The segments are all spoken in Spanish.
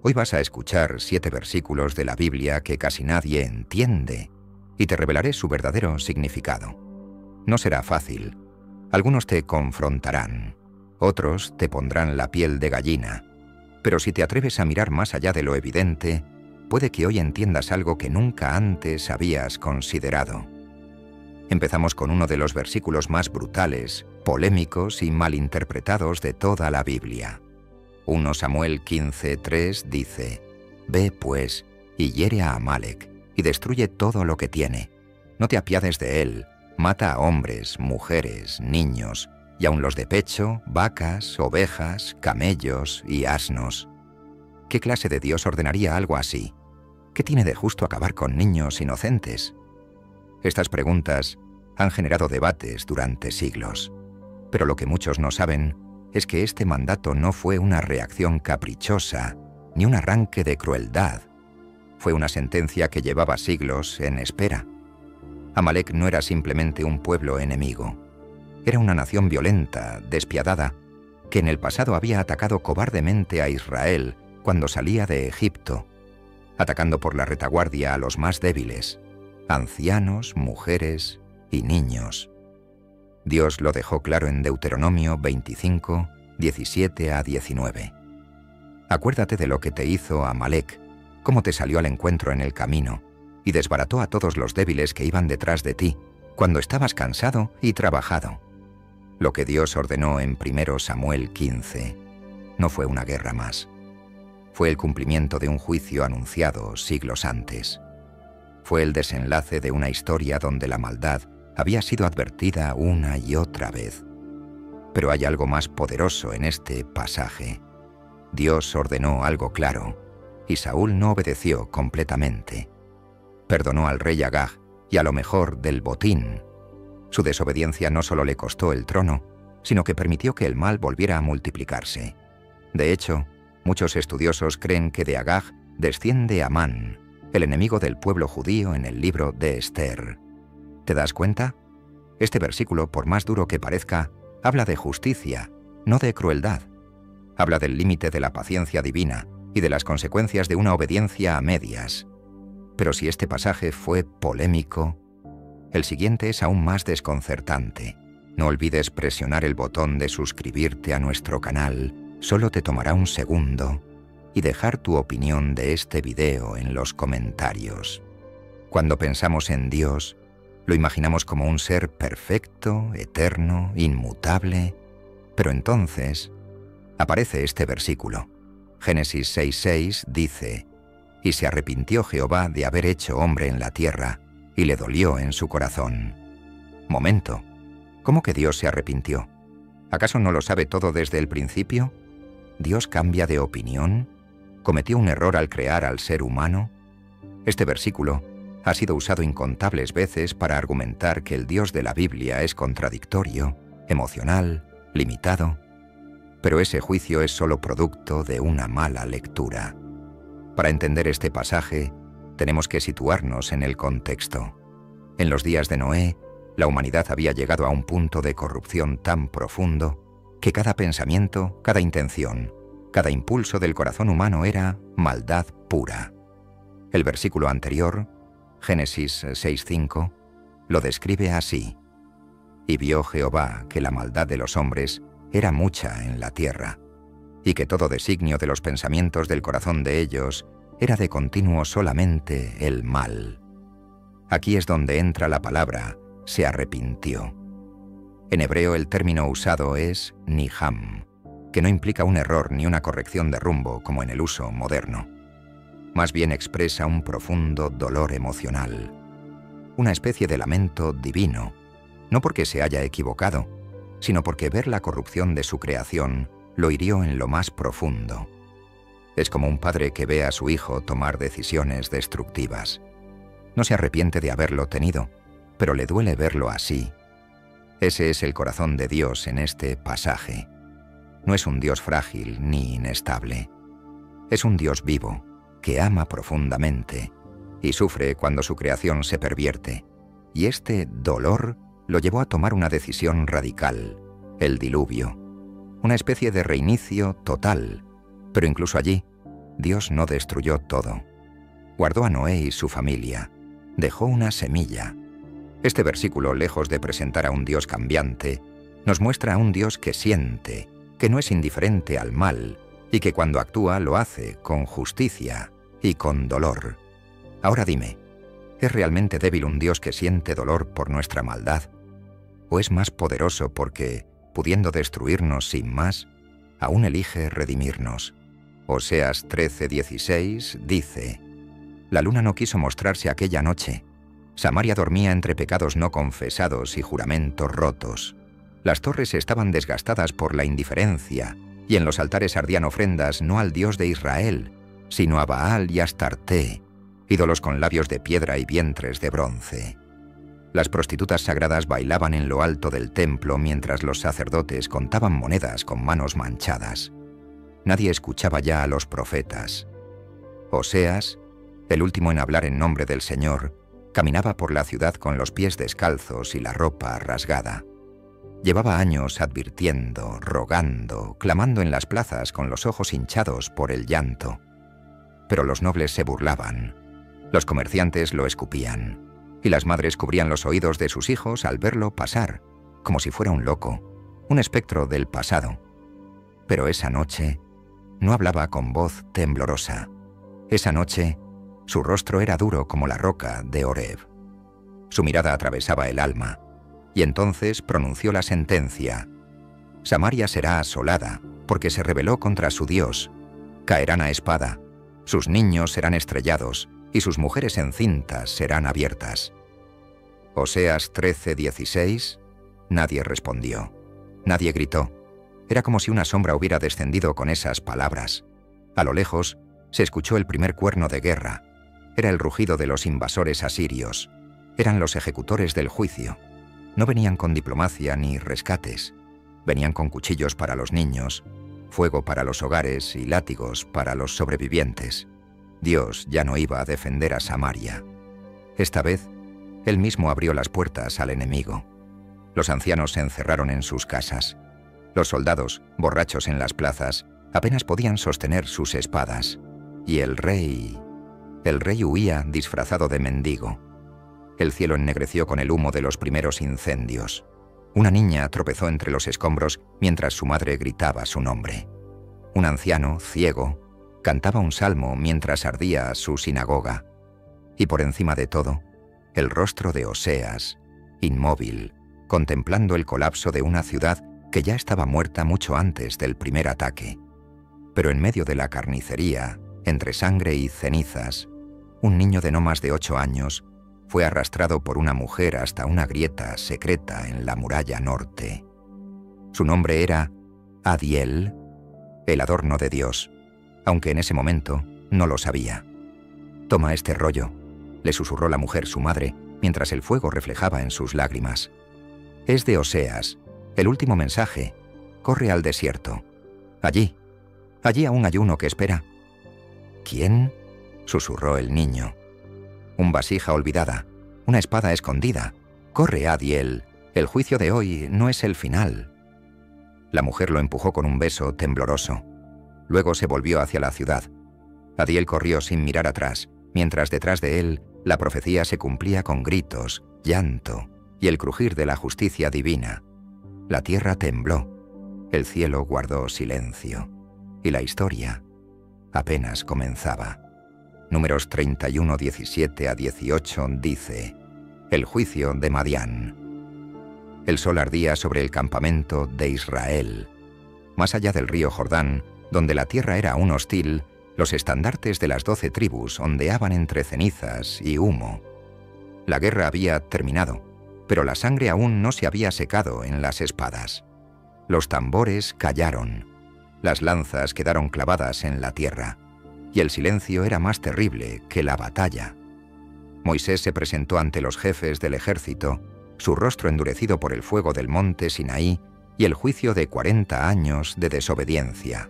Hoy vas a escuchar 7 versículos de la Biblia que casi nadie entiende y te revelaré su verdadero significado. No será fácil. Algunos te confrontarán, otros te pondrán la piel de gallina, pero si te atreves a mirar más allá de lo evidente, puede que hoy entiendas algo que nunca antes habías considerado. Empezamos con uno de los versículos más brutales, polémicos y malinterpretados de toda la Biblia. 1 Samuel 15:3 dice: «Ve, pues, y hiere a Amalec, y destruye todo lo que tiene. No te apiades de él, mata a hombres, mujeres, niños, y aun los de pecho, vacas, ovejas, camellos y asnos». ¿Qué clase de Dios ordenaría algo así? ¿Qué tiene de justo acabar con niños inocentes? Estas preguntas han generado debates durante siglos. Pero lo que muchos no saben es que este mandato no fue una reacción caprichosa ni un arranque de crueldad. Fue una sentencia que llevaba siglos en espera. Amalec no era simplemente un pueblo enemigo. Era una nación violenta, despiadada, que en el pasado había atacado cobardemente a Israel cuando salía de Egipto, atacando por la retaguardia a los más débiles, ancianos, mujeres y niños. Dios lo dejó claro en Deuteronomio 25, 17 a 19. Acuérdate de lo que te hizo Amalec, cómo te salió al encuentro en el camino, y desbarató a todos los débiles que iban detrás de ti, cuando estabas cansado y trabajado. Lo que Dios ordenó en 1 Samuel 15 no fue una guerra más. Fue el cumplimiento de un juicio anunciado siglos antes. Fue el desenlace de una historia donde la maldad había sido advertida una y otra vez. Pero hay algo más poderoso en este pasaje. Dios ordenó algo claro, y Saúl no obedeció completamente. Perdonó al rey Agag y a lo mejor del botín. Su desobediencia no solo le costó el trono, sino que permitió que el mal volviera a multiplicarse. De hecho, muchos estudiosos creen que de Agag desciende Amán, el enemigo del pueblo judío en el libro de Esther. ¿Te das cuenta? Este versículo, por más duro que parezca, habla de justicia, no de crueldad. Habla del límite de la paciencia divina y de las consecuencias de una obediencia a medias. Pero si este pasaje fue polémico, el siguiente es aún más desconcertante. No olvides presionar el botón de suscribirte a nuestro canal, solo te tomará un segundo, y dejar tu opinión de este video en los comentarios. Cuando pensamos en Dios, lo imaginamos como un ser perfecto, eterno, inmutable, pero entonces aparece este versículo. Génesis 6:6 dice: «Y se arrepintió Jehová de haber hecho hombre en la tierra, y le dolió en su corazón». Momento, ¿cómo que Dios se arrepintió? ¿Acaso no lo sabe todo desde el principio? ¿Dios cambia de opinión? ¿Cometió un error al crear al ser humano? Este versículo ha sido usado incontables veces para argumentar que el Dios de la Biblia es contradictorio, emocional, limitado. Pero ese juicio es solo producto de una mala lectura. Para entender este pasaje, tenemos que situarnos en el contexto. En los días de Noé, la humanidad había llegado a un punto de corrupción tan profundo que cada pensamiento, cada intención, cada impulso del corazón humano era maldad pura. El versículo anterior, Génesis 6:5, lo describe así: «Y vio Jehová que la maldad de los hombres era mucha en la tierra, y que todo designio de los pensamientos del corazón de ellos era de continuo solamente el mal». Aquí es donde entra la palabra «se arrepintió». En hebreo el término usado es niham, que no implica un error ni una corrección de rumbo como en el uso moderno. Más bien expresa un profundo dolor emocional, una especie de lamento divino, no porque se haya equivocado, sino porque ver la corrupción de su creación lo hirió en lo más profundo. Es como un padre que ve a su hijo tomar decisiones destructivas. No se arrepiente de haberlo tenido, pero le duele verlo así. Ese es el corazón de Dios en este pasaje. No es un Dios frágil ni inestable. Es un Dios vivo, que ama profundamente y sufre cuando su creación se pervierte. Y este dolor lo llevó a tomar una decisión radical, el diluvio. Una especie de reinicio total, pero incluso allí, Dios no destruyó todo. Guardó a Noé y su familia. Dejó una semilla. Este versículo, lejos de presentar a un Dios cambiante, nos muestra a un Dios que siente, que no es indiferente al mal, y que cuando actúa lo hace con justicia y con dolor. Ahora dime, ¿es realmente débil un Dios que siente dolor por nuestra maldad? ¿O es más poderoso porque, pudiendo destruirnos sin más, aún elige redimirnos? Oseas 13:16 dice: La luna no quiso mostrarse aquella noche. Samaria dormía entre pecados no confesados y juramentos rotos. Las torres estaban desgastadas por la indiferencia, y en los altares ardían ofrendas no al Dios de Israel, sino a Baal y Astarté, ídolos con labios de piedra y vientres de bronce. Las prostitutas sagradas bailaban en lo alto del templo mientras los sacerdotes contaban monedas con manos manchadas. Nadie escuchaba ya a los profetas. Oseas, el último en hablar en nombre del Señor, caminaba por la ciudad con los pies descalzos y la ropa rasgada. Llevaba años advirtiendo, rogando, clamando en las plazas con los ojos hinchados por el llanto. Pero los nobles se burlaban, los comerciantes lo escupían, y las madres cubrían los oídos de sus hijos al verlo pasar, como si fuera un loco, un espectro del pasado. Pero esa noche no hablaba con voz temblorosa. Esa noche su rostro era duro como la roca de Horeb. Su mirada atravesaba el alma, y entonces pronunció la sentencia: Samaria será asolada, porque se rebeló contra su Dios. Caerán a espada, sus niños serán estrellados, y sus mujeres encintas serán abiertas. Oseas 13:16. Nadie respondió. Nadie gritó. Era como si una sombra hubiera descendido con esas palabras. A lo lejos se escuchó el primer cuerno de guerra. Era el rugido de los invasores asirios. Eran los ejecutores del juicio. No venían con diplomacia ni rescates. Venían con cuchillos para los niños, fuego para los hogares y látigos para los sobrevivientes. Dios ya no iba a defender a Samaria. Esta vez, Él mismo abrió las puertas al enemigo. Los ancianos se encerraron en sus casas. Los soldados, borrachos en las plazas, apenas podían sostener sus espadas. Y el rey huía disfrazado de mendigo. El cielo ennegreció con el humo de los primeros incendios. Una niña tropezó entre los escombros mientras su madre gritaba su nombre. Un anciano, ciego, cantaba un salmo mientras ardía su sinagoga. Y por encima de todo, el rostro de Oseas, inmóvil, contemplando el colapso de una ciudad que ya estaba muerta mucho antes del primer ataque. Pero en medio de la carnicería, entre sangre y cenizas, un niño de no más de 8 años fue arrastrado por una mujer hasta una grieta secreta en la muralla norte. Su nombre era Adiel, el adorno de Dios, aunque en ese momento no lo sabía. «Toma este rollo», le susurró la mujer su madre, mientras el fuego reflejaba en sus lágrimas. «Es de Oseas, el último mensaje. Corre al desierto. Allí aún hay uno que espera». «¿Quién?», susurró el niño. «Un vasija olvidada, una espada escondida. Corre, Adiel, el juicio de hoy no es el final». La mujer lo empujó con un beso tembloroso. Luego se volvió hacia la ciudad. Adiel corrió sin mirar atrás, mientras detrás de él la profecía se cumplía con gritos, llanto y el crujir de la justicia divina. La tierra tembló, el cielo guardó silencio, y la historia apenas comenzaba. Números 31, 17 a 18 dice: El juicio de Madián. El sol ardía sobre el campamento de Israel. Más allá del río Jordán, donde la tierra era aún hostil, los estandartes de las 12 tribus ondeaban entre cenizas y humo. La guerra había terminado, pero la sangre aún no se había secado en las espadas. Los tambores callaron, las lanzas quedaron clavadas en la tierra, y el silencio era más terrible que la batalla. Moisés se presentó ante los jefes del ejército, su rostro endurecido por el fuego del monte Sinaí y el juicio de 40 años de desobediencia.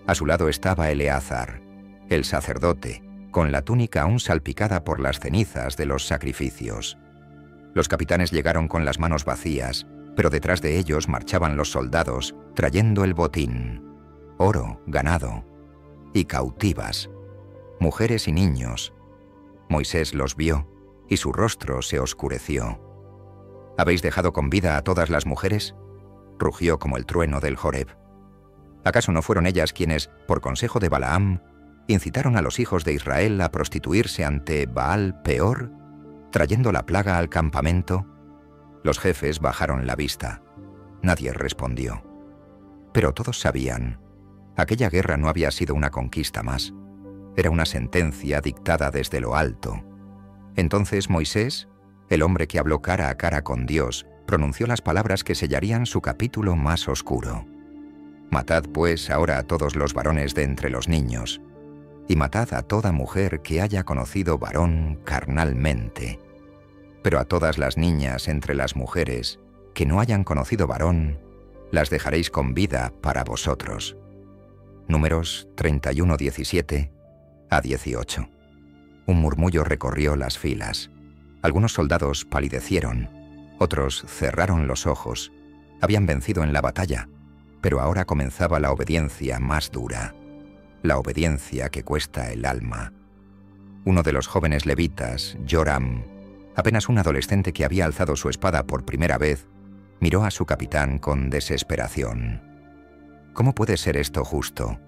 A su lado estaba Eleazar, el sacerdote, con la túnica aún salpicada por las cenizas de los sacrificios. Los capitanes llegaron con las manos vacías, pero detrás de ellos marchaban los soldados, trayendo el botín: oro, ganado. y cautivas, mujeres y niños. Moisés los vio, y su rostro se oscureció. ¿Habéis dejado con vida a todas las mujeres?, rugió como el trueno del Joreb. ¿Acaso no fueron ellas quienes, por consejo de Balaam, incitaron a los hijos de Israel a prostituirse ante Baal Peor, trayendo la plaga al campamento? Los jefes bajaron la vista. Nadie respondió. Pero todos sabían. Aquella guerra no había sido una conquista más. Era una sentencia dictada desde lo alto. Entonces Moisés, el hombre que habló cara a cara con Dios, pronunció las palabras que sellarían su capítulo más oscuro. Matad pues ahora a todos los varones de entre los niños, y matad a toda mujer que haya conocido varón carnalmente. Pero a todas las niñas entre las mujeres que no hayan conocido varón, las dejaréis con vida para vosotros. Números 31, 17 a 18. Un murmullo recorrió las filas. Algunos soldados palidecieron, otros cerraron los ojos. Habían vencido en la batalla, pero ahora comenzaba la obediencia más dura, la obediencia que cuesta el alma. Uno de los jóvenes levitas, Joram, apenas un adolescente que había alzado su espada por primera vez, miró a su capitán con desesperación. ¿Cómo puede ser esto justo?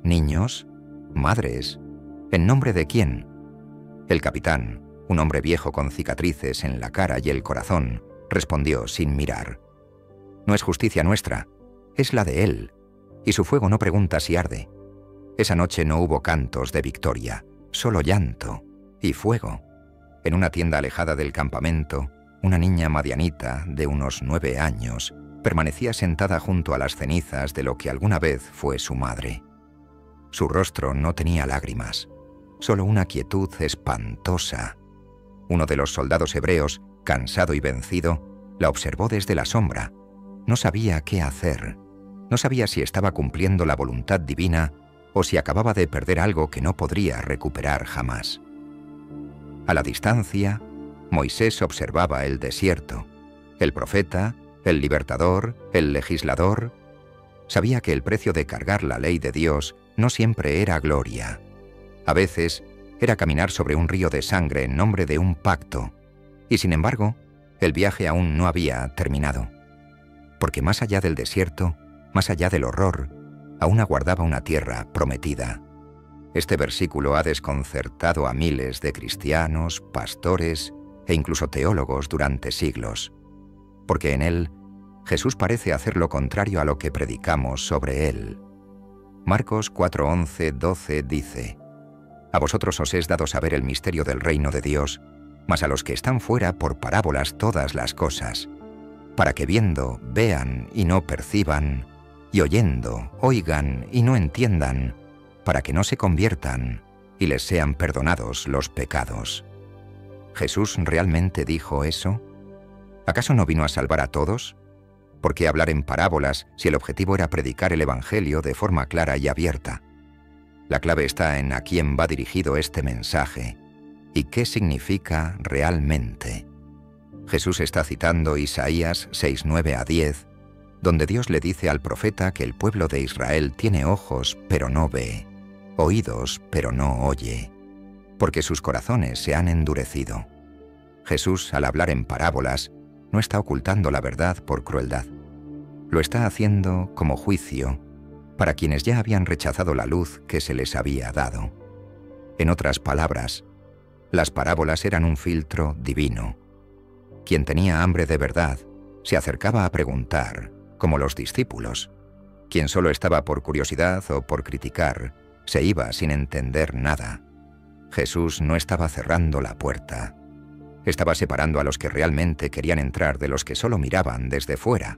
¿Niños? ¿Madres? ¿En nombre de quién? El capitán, un hombre viejo con cicatrices en la cara y el corazón, respondió sin mirar. No es justicia nuestra, es la de él, y su fuego no pregunta si arde. Esa noche no hubo cantos de victoria, solo llanto y fuego. En una tienda alejada del campamento, una niña madianita de unos 9 años permanecía sentada junto a las cenizas de lo que alguna vez fue su madre. Su rostro no tenía lágrimas, solo una quietud espantosa. Uno de los soldados hebreos, cansado y vencido, la observó desde la sombra. No sabía qué hacer. No sabía si estaba cumpliendo la voluntad divina o si acababa de perder algo que no podría recuperar jamás. A la distancia, Moisés observaba el desierto. El profeta, el libertador, el legislador, sabía que el precio de cargar la ley de Dios no siempre era gloria. A veces era caminar sobre un río de sangre en nombre de un pacto, y sin embargo, el viaje aún no había terminado. Porque más allá del desierto, más allá del horror, aún aguardaba una tierra prometida. Este versículo ha desconcertado a miles de cristianos, pastores e incluso teólogos durante siglos, porque en él Jesús parece hacer lo contrario a lo que predicamos sobre él. Marcos 4, 11, 12 dice: A vosotros os es dado saber el misterio del reino de Dios, mas a los que están fuera por parábolas todas las cosas, para que viendo, vean y no perciban, y oyendo, oigan y no entiendan, para que no se conviertan y les sean perdonados los pecados. ¿Jesús realmente dijo eso? ¿Acaso no vino a salvar a todos? ¿Por qué hablar en parábolas si el objetivo era predicar el Evangelio de forma clara y abierta? La clave está en a quién va dirigido este mensaje y qué significa realmente. Jesús está citando Isaías 6, 9 a 10, donde Dios le dice al profeta que el pueblo de Israel tiene ojos pero no ve, oídos pero no oye, porque sus corazones se han endurecido. Jesús, al hablar en parábolas, no está ocultando la verdad por crueldad. Lo está haciendo como juicio para quienes ya habían rechazado la luz que se les había dado. En otras palabras, las parábolas eran un filtro divino. Quien tenía hambre de verdad se acercaba a preguntar, como los discípulos. Quien solo estaba por curiosidad o por criticar, se iba sin entender nada. Jesús no estaba cerrando la puerta. Estaba separando a los que realmente querían entrar de los que solo miraban desde fuera.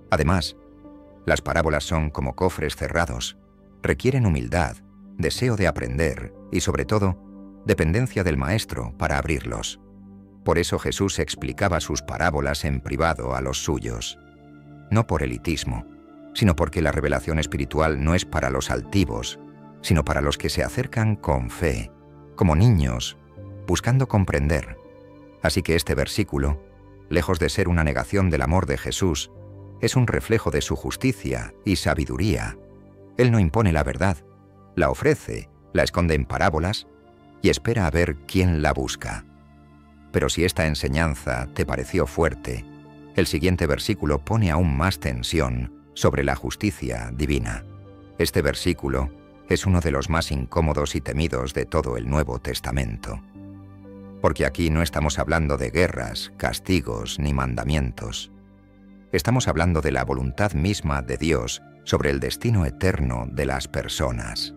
Además, las parábolas son como cofres cerrados. Requieren humildad, deseo de aprender y, sobre todo, dependencia del maestro para abrirlos. Por eso Jesús explicaba sus parábolas en privado a los suyos. No por elitismo, sino porque la revelación espiritual no es para los altivos, sino para los que se acercan con fe, como niños, buscando comprender. Así que este versículo, lejos de ser una negación del amor de Jesús, es un reflejo de su justicia y sabiduría. Él no impone la verdad, la ofrece, la esconde en parábolas y espera a ver quién la busca. Pero si esta enseñanza te pareció fuerte, el siguiente versículo pone aún más tensión sobre la justicia divina. Este versículo es uno de los más incómodos y temidos de todo el Nuevo Testamento. Porque aquí no estamos hablando de guerras, castigos ni mandamientos. Estamos hablando de la voluntad misma de Dios sobre el destino eterno de las personas.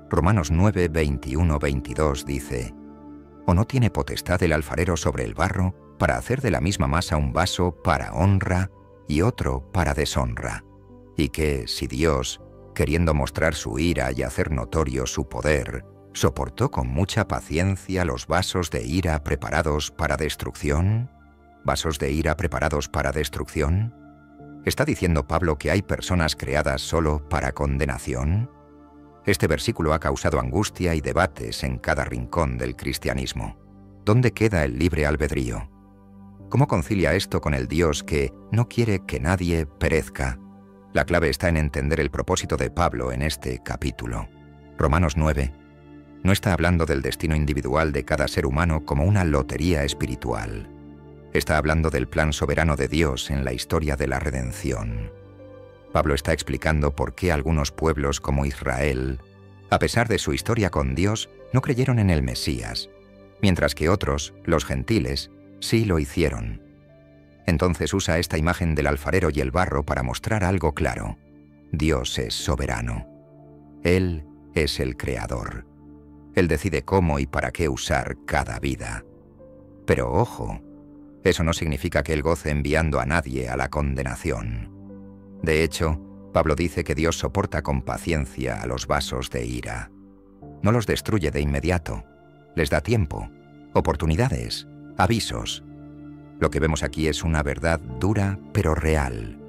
Romanos 9, 21, 22 dice: ¿O no tiene potestad el alfarero sobre el barro para hacer de la misma masa un vaso para honra y otro para deshonra? Y que, si Dios, queriendo mostrar su ira y hacer notorio su poder, soportó con mucha paciencia los vasos de ira preparados para destrucción, ¿vasos de ira preparados para destrucción? ¿Está diciendo Pablo que hay personas creadas solo para condenación? Este versículo ha causado angustia y debates en cada rincón del cristianismo. ¿Dónde queda el libre albedrío? ¿Cómo concilia esto con el Dios que no quiere que nadie perezca? La clave está en entender el propósito de Pablo en este capítulo. Romanos 9 no está hablando del destino individual de cada ser humano como una lotería espiritual. Está hablando del plan soberano de Dios en la historia de la redención. Pablo está explicando por qué algunos pueblos como Israel, a pesar de su historia con Dios, no creyeron en el Mesías, mientras que otros, los gentiles, sí lo hicieron. Entonces usa esta imagen del alfarero y el barro para mostrar algo claro. Dios es soberano. Él es el creador. Él decide cómo y para qué usar cada vida. Pero ojo, eso no significa que Él goce enviando a nadie a la condenación. De hecho, Pablo dice que Dios soporta con paciencia a los vasos de ira. No los destruye de inmediato. Les da tiempo, oportunidades, avisos. Lo que vemos aquí es una verdad dura pero real.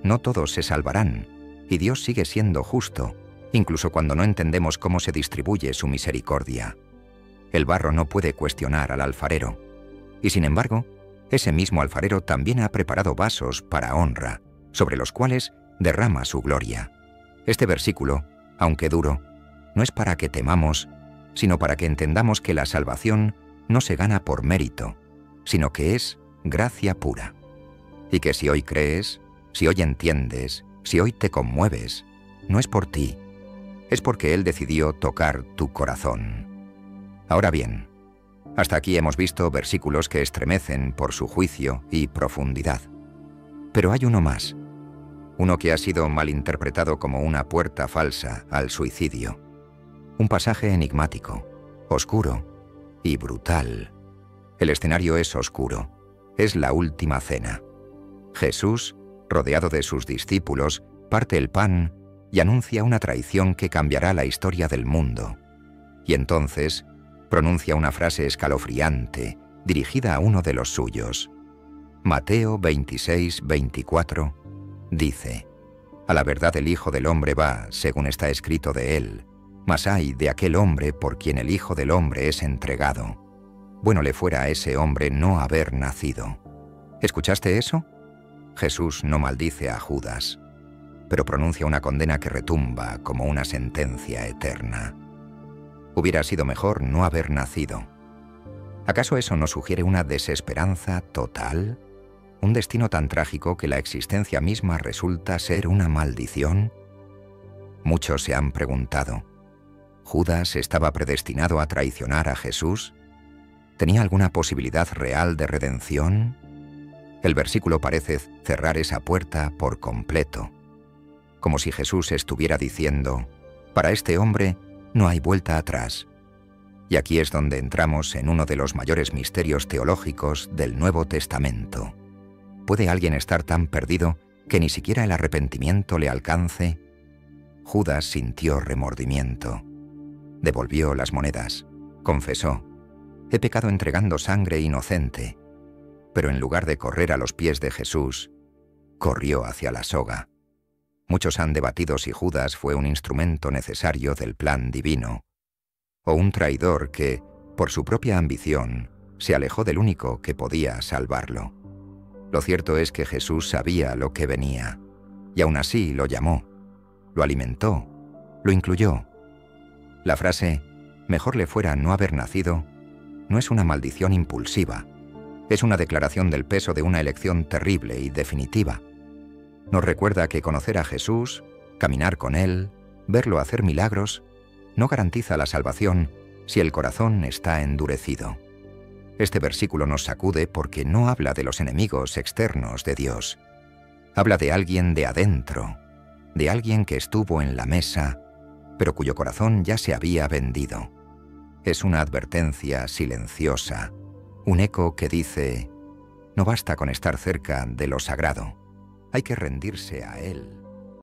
No todos se salvarán, y Dios sigue siendo justo, incluso cuando no entendemos cómo se distribuye su misericordia. El barro no puede cuestionar al alfarero, y sin embargo, ese mismo alfarero también ha preparado vasos para honra, sobre los cuales derrama su gloria. Este versículo, aunque duro, no es para que temamos, sino para que entendamos que la salvación no se gana por mérito, sino que es gracia pura. Y que si hoy crees, si hoy entiendes, si hoy te conmueves, no es por ti, es porque Él decidió tocar tu corazón. Ahora bien, hasta aquí hemos visto versículos que estremecen por su juicio y profundidad. Pero hay uno más, uno que ha sido malinterpretado como una puerta falsa al suicidio. Un pasaje enigmático, oscuro y brutal. El escenario es oscuro, es la última cena. Jesús, rodeado de sus discípulos, parte el pan y anuncia una traición que cambiará la historia del mundo. Y entonces pronuncia una frase escalofriante dirigida a uno de los suyos. Mateo 26, 24 dice: A la verdad el Hijo del Hombre va, según está escrito de él, mas ay de aquel hombre por quien el Hijo del Hombre es entregado. Bueno le fuera a ese hombre no haber nacido. ¿Escuchaste eso? Jesús no maldice a Judas, pero pronuncia una condena que retumba como una sentencia eterna. Hubiera sido mejor no haber nacido. ¿Acaso eso no sugiere una desesperanza total? ¿Un destino tan trágico que la existencia misma resulta ser una maldición? Muchos se han preguntado, ¿Judas estaba predestinado a traicionar a Jesús? ¿Tenía alguna posibilidad real de redención? El versículo parece cerrar esa puerta por completo, como si Jesús estuviera diciendo, para este hombre no hay vuelta atrás. Y aquí es donde entramos en uno de los mayores misterios teológicos del Nuevo Testamento. ¿Puede alguien estar tan perdido que ni siquiera el arrepentimiento le alcance? Judas sintió remordimiento. Devolvió las monedas. Confesó: he pecado entregando sangre inocente. Pero en lugar de correr a los pies de Jesús, corrió hacia la soga. Muchos han debatido si Judas fue un instrumento necesario del plan divino, o un traidor que, por su propia ambición, se alejó del único que podía salvarlo. Lo cierto es que Jesús sabía lo que venía, y aún así lo llamó, lo alimentó, lo incluyó. La frase «mejor le fuera no haber nacido» no es una maldición impulsiva, es una declaración del peso de una elección terrible y definitiva. Nos recuerda que conocer a Jesús, caminar con Él, verlo hacer milagros, no garantiza la salvación si el corazón está endurecido. Este versículo nos sacude porque no habla de los enemigos externos de Dios. Habla de alguien de adentro, de alguien que estuvo en la mesa, pero cuyo corazón ya se había vendido. Es una advertencia silenciosa, un eco que dice: no basta con estar cerca de lo sagrado, hay que rendirse a Él.